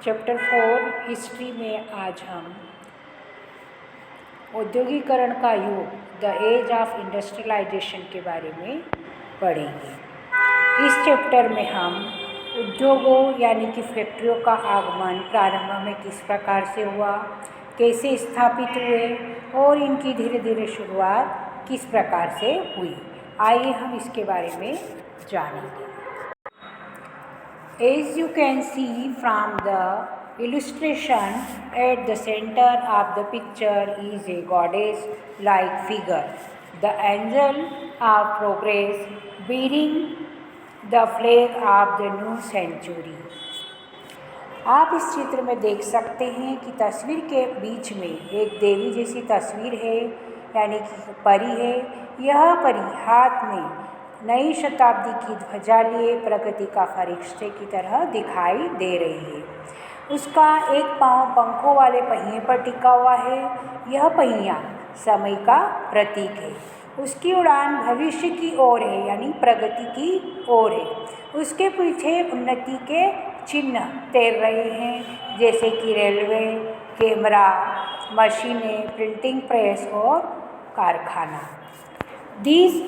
Chapter 4 history में आज हम औद्योगिकरण का युग द एज ऑफ इंडस्ट्रियलाइजेशन के बारे में पढ़ेंगे। इस चैप्टर में हम उद्योगों यानी कि फैक्ट्रियों का आगमन प्रारंभ में किस प्रकार से हुआ, कैसे स्थापित हुए और इनकी धीरे धीरे शुरुआत किस प्रकार से हुई। आइए हम इसके बारे में जानेंगे। As you can see from the illustration, at the center of the picture is a goddess-like figure, the angel of progress, bearing the flag of the new century. आप इस चित्र में देख सकते हैं कि तस्वीर के बीच में एक देवी जैसी तस्वीर है, यानी कि परी है। यह परी हाथ में नई शताब्दी की ध्वजा लिए प्रगति का फरिश्ते की तरह दिखाई दे रही है। उसका एक पांव पंखों वाले पहिए पर टिका हुआ है। यह पहिया समय का प्रतीक है। उसकी उड़ान भविष्य की ओर है, यानी प्रगति की ओर है। उसके पीछे उन्नति के चिन्ह तैर रहे हैं, जैसे कि रेलवे, कैमरा, मशीनें, प्रिंटिंग प्रेस और कारखाना। These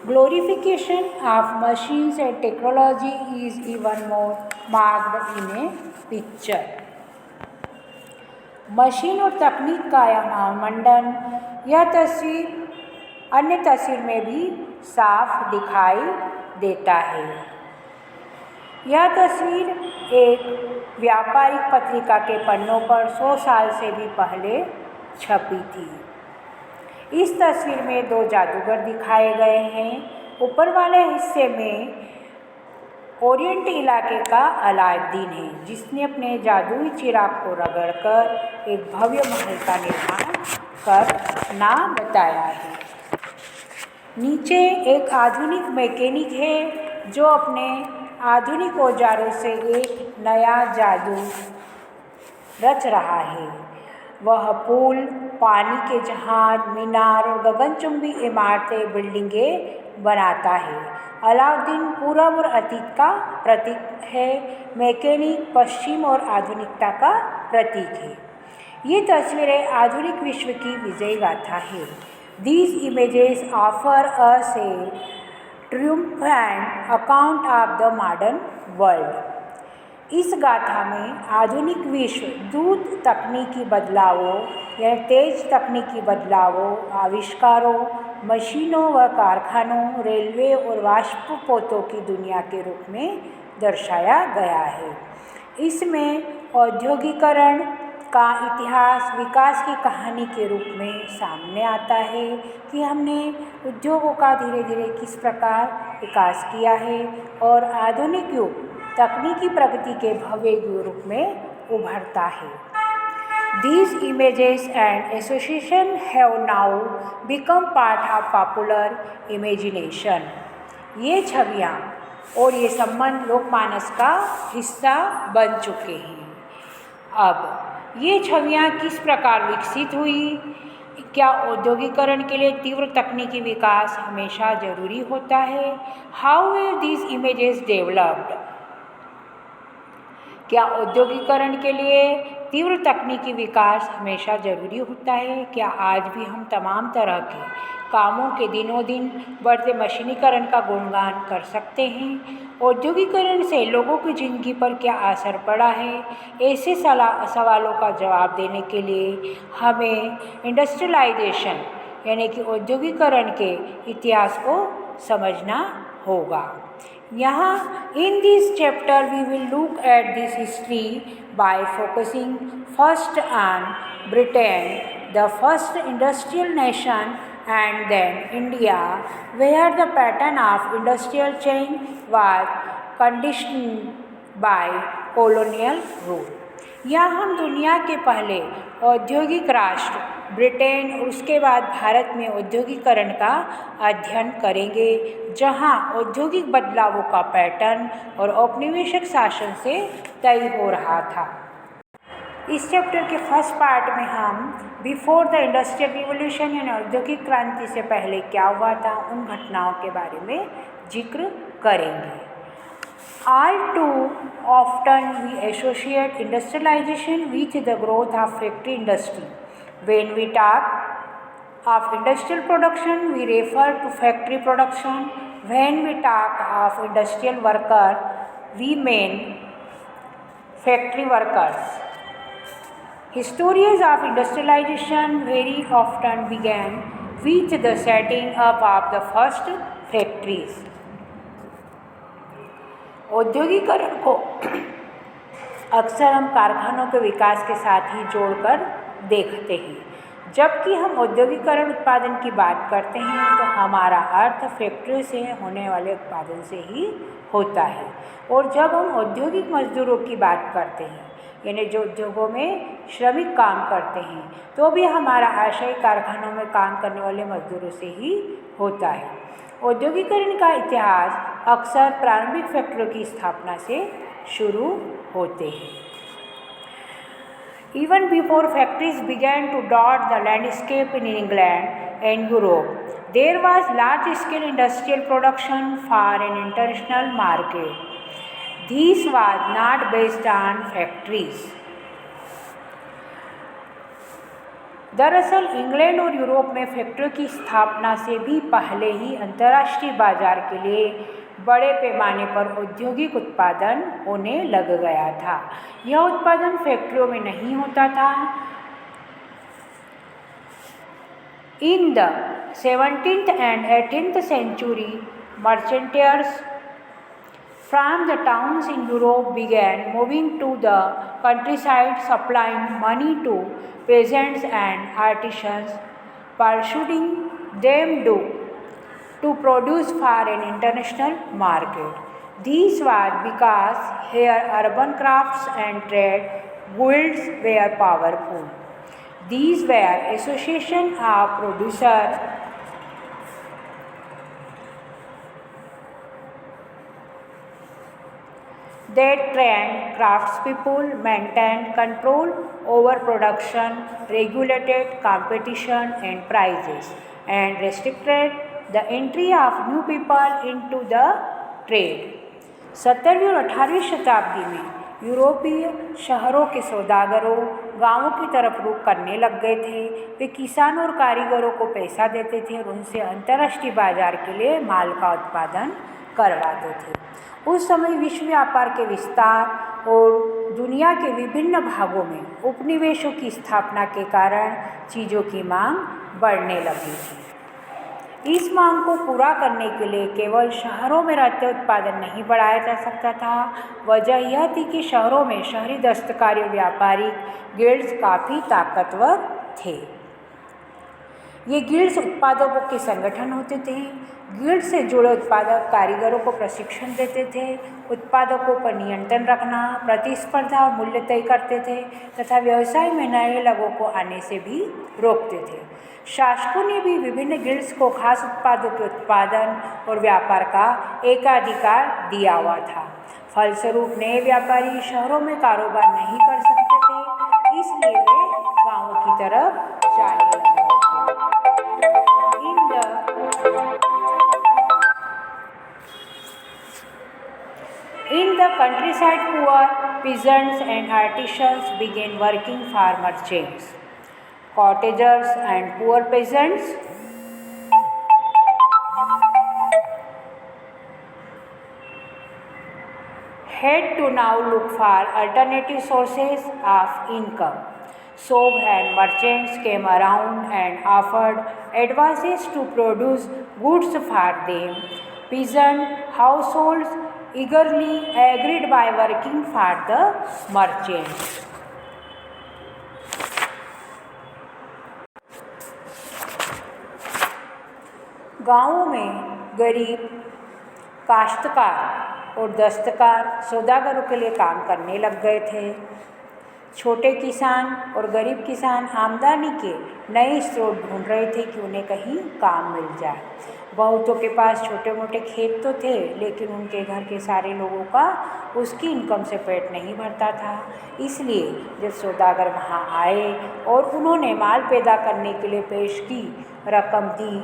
glorification of machines and technology is even more marked in a picture. Machine और तकनीक का यह महामंडन, यह तस्वीर अन्य तस्वीर में भी साफ दिखाई देता है। यह तस्वीर एक व्यापारिक पत्रिका के पन्नों पर 100 साल से भी पहले छपी थी। इस तस्वीर में दो जादूगर दिखाए गए हैं। ऊपर वाले हिस्से में ओरिएंट इलाके का अलाउद्दीन है, जिसने अपने जादुई चिराग को रगड़कर एक भव्य महल का निर्माण करना बताया है। नीचे एक आधुनिक मैकेनिक है, जो अपने आधुनिक औजारों से एक नया जादू रच रहा है। वह पुल, पानी के जहाज, मीनार और गगनचुंबी इमारतें, बिल्डिंगें बनाता है। अलाउद्दीन पूर्व और अतीत का प्रतीक है। मैकेनिक पश्चिम और आधुनिकता का प्रतीक है। ये तस्वीरें आधुनिक विश्व की विजय गाथा है। These images offer us a triumphant account of the modern world. इस गाथा में आधुनिक विश्व दूत तकनीकी बदलावों या तेज तकनीकी बदलावों, आविष्कारों, मशीनों व कारखानों, रेलवे और वाष्पपोतों की दुनिया के रूप में दर्शाया गया है। इसमें औद्योगिकरण का इतिहास विकास की कहानी के रूप में सामने आता है कि हमने उद्योगों का धीरे धीरे किस प्रकार विकास किया है और आधुनिक युग तकनीकी प्रगति के भव्य रूप में उभरता है। These images and association have now become part of popular imagination. ये छवियाँ और ये संबंध लोकमानस का हिस्सा बन चुके हैं। अब ये छवियाँ किस प्रकार विकसित हुई? क्या औद्योगिकरण के लिए तीव्र तकनीकी विकास हमेशा जरूरी होता है? How were these images developed? क्या औद्योगिकरण के लिए तीव्र तकनीकी विकास हमेशा जरूरी होता है? क्या आज भी हम तमाम तरह के कामों के दिनों दिन बढ़ते मशीनीकरण का गुणगान कर सकते हैं? औद्योगिकरण से लोगों की ज़िंदगी पर क्या असर पड़ा है? ऐसे सवालों का जवाब देने के लिए हमें इंडस्ट्रियलाइजेशन यानी कि औद्योगिकरण के इतिहास को समझना होगा। यहाँ in this chapter we will look at this history by focusing first on Britain, the first industrial nation, and then India, where the pattern of industrial change was conditioned by colonial rule. यहाँ हम दुनिया के पहले औद्योगिक राष्ट्र Britain और उसके बाद भारत में औद्योगिकरण का अध्ययन करेंगे, जहां औद्योगिक बदलावों का पैटर्न और औपनिवेशिक शासन से तय हो रहा था। इस चैप्टर के फर्स्ट पार्ट में हम बिफोर द इंडस्ट्रियल रिवॉल्यूशन यानी औद्योगिक क्रांति से पहले क्या हुआ था, उन घटनाओं के बारे में जिक्र करेंगे। All too often we associate industrialization with the growth of factory industry. When we talk of industrial production, we refer to factory production. When we talk of industrial worker, we mean factory workers. Histories of industrialization very often began with the setting up of the first factories. औद्योगिकरण को अक्सर हम कारखानों के विकास के साथ ही जोड़कर देखते हैं। जबकि हम औद्योगिकरण उत्पादन की बात करते हैं तो हमारा अर्थ फैक्ट्री से होने वाले उत्पादन से ही होता है। और जब हम औद्योगिक मजदूरों की बात करते हैं, यानी जो उद्योगों में श्रमिक काम करते हैं, तो भी हमारा आशय कारखानों में काम करने वाले मजदूरों से ही होता है। औद्योगिकरण का इतिहास अक्सर प्रारंभिक फैक्ट्रियों की स्थापना से शुरू होते हैं। Even before factories began to dot the landscape in England and Europe, there was large-scale industrial production for an international market. This was not based on factories. दरअसल इंग्लैंड और यूरोप में फैक्ट्रियों की स्थापना से भी पहले ही अंतर्राष्ट्रीय बाजार के लिए बड़े पैमाने पर औद्योगिक उत्पादन होने लग गया था। यह उत्पादन फैक्ट्रियों में नहीं होता था। In the 17th and 18th century, merchants from the towns in Europe began moving to the countryside, supplying money to peasants and artisans, persuading them to produce for an international market. This was because here urban crafts and trade guilds were powerful. These were associations of producers that trained craftspeople, maintained control over production, regulated competition and prices, and restricted the entry of new people into the trade. 17वीं और 18वीं शताब्दी में यूरोपीय शहरों के सौदागरों गांवों की तरफ रुख करने लग गए थे। वे किसानों और कारीगरों को पैसा देते थे और उनसे अंतर्राष्ट्रीय बाजार के लिए माल का उत्पादन करवाते थे। उस समय विश्व व्यापार के विस्तार और दुनिया के विभिन्न भागों में उपनिवेशों की स्थापना के कारण चीज़ों की मांग बढ़ने लगी थी। इस मांग को पूरा करने के लिए केवल शहरों में रहते उत्पादन नहीं बढ़ाया जा सकता था। वजह यह थी कि शहरों में शहरी दस्तकारी और व्यापारिक गिल्ड्स काफ़ी ताकतवर थे। ये गिल्ड्स उत्पादकों के संगठन होते थे। गिल्ड से जुड़े उत्पादक कारीगरों को प्रशिक्षण देते थे, उत्पादकों पर नियंत्रण रखना, प्रतिस्पर्धा और मूल्य तय करते थे तथा व्यवसाय में नए लोगों को आने से भी रोकते थे। शासकों ने भी विभिन्न गिल्ड्स को खास उत्पादों के उत्पादन और व्यापार का एकाधिकार दिया हुआ था। फलस्वरूप नए व्यापारी शहरों में कारोबार नहीं कर सकते थे, इसलिए वे गाँवों की तरफ जाने लगे थे। In the countryside, poor peasants and artisans began working for merchants. Cottagers and poor peasants had to now look for alternative sources of income. So when merchants came around and offered advances to produce goods for them, peasant households eagerly agreed by working for the merchants. गाँवों में गरीब काश्तकार और दस्तकार सौदागरों के लिए काम करने लग गए थे। छोटे किसान और गरीब किसान आमदनी के नए स्रोत ढूंढ रहे थे कि उन्हें कहीं काम मिल जाए। बहुतों के पास छोटे मोटे खेत तो थे, लेकिन उनके घर के सारे लोगों का उसकी इनकम से पेट नहीं भरता था। इसलिए जब सौदागर वहाँ आए और उन्होंने माल पैदा करने के लिए पेश की रकम दी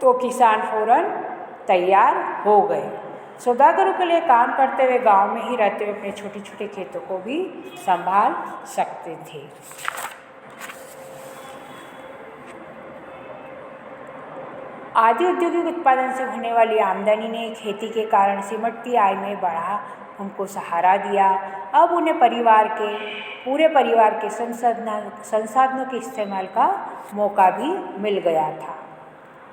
तो किसान फ़ौरन तैयार हो गए। सौदागरों के लिए काम करते हुए गांव में ही रहते हुए अपने छोटे छोटे खेतों को भी संभाल सकते थे। आदि औद्योगिक उत्पादन से होने वाली आमदनी ने खेती के कारण सिमटती आय में बढ़ा उनको सहारा दिया। अब उन्हें पूरे परिवार के संसाधनों के इस्तेमाल का मौका भी मिल गया था।